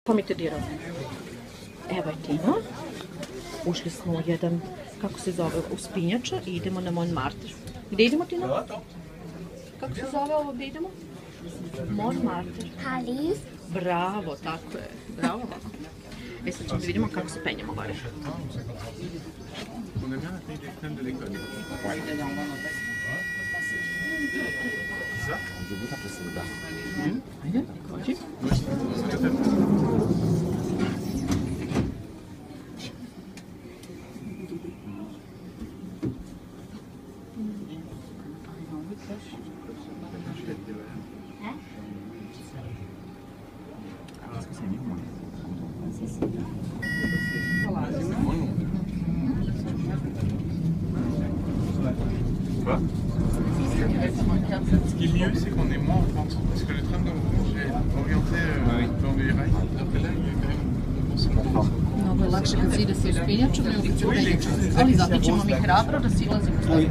Ko mi te dirao? Evo je Tina. Ušli smo u jedan, kako se zove, uspinjača i idemo na Montmartre. Gde idemo, Tina? Kako se zove ovo gde idemo? Montmartre. Paris. Bravo, tako je. Bravo, mama. E sad ćemo da vidimo kako se penjemo gore. On aime bien la taille des fenêtres de l'école. Ouais. Ça je goûte après c'est le bar. Ajde, hođi. Ce qui est mieux, c'est qu'on est moins en pente. Parce que le tram de Hong est orienté dans les rails. Alors que là, il y a quand même Mnogo je lakše kad se ide sa uspinjačom nego kad se penjačom. Ali zato ćemo mi hrabro da silazimo s toga.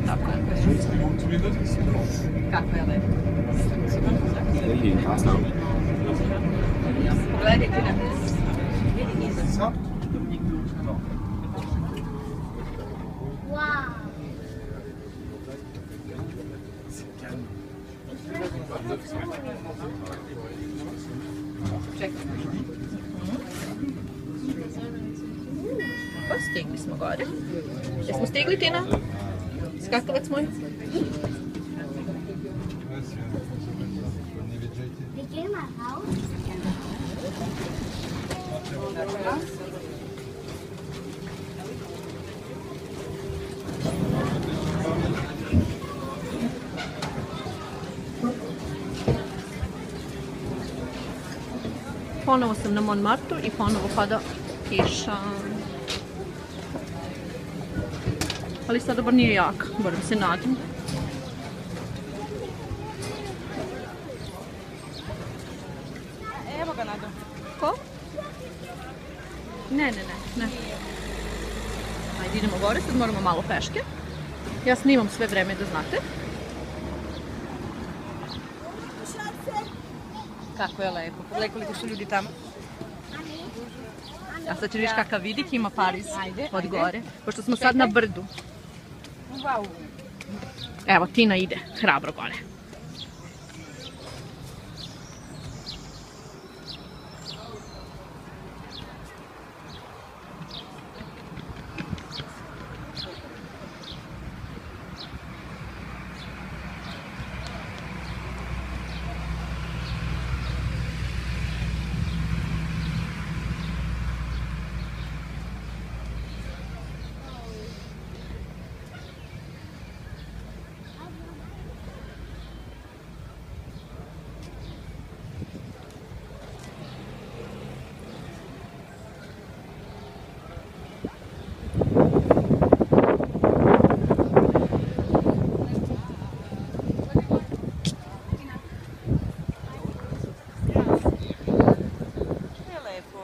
Tako je. Kako je lepo. Pogledajte na nas. Wow. Čekaj. Pa stigli smo gore. Jesmo stigli, Tina? Skakavac moj? Begin my house. Ponovo sam na Montmartru i ponovo pada kiša. Ali sada bar nije jaka, barem se nadam. Evo ga, Nado. Ko? Ne. Ajde, idemo gore, sad moramo malo peške. Ja snimam sve vreme, da znate. Kako je lepo. Pogledaj koliko su ljudi tamo. A sad ću vidiš kakav vidik ima Pariz od gore. Pošto smo sad Čekaj. na brdu. Wow. Evo, Tina ide hrabro gore.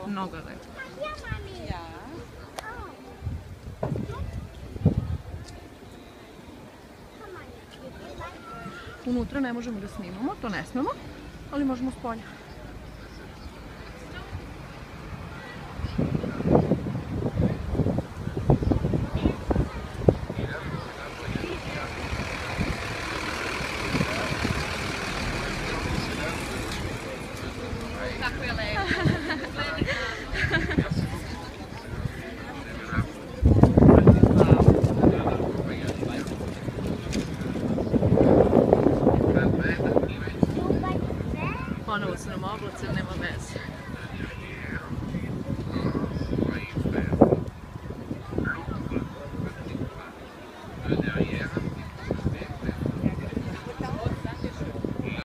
Mnogo je lepo. Unutra ne možemo da snimamo, to ne smemo, ali možemo s polja. Kako je lepo. Ponovo su nam oblaci, ali nema veze.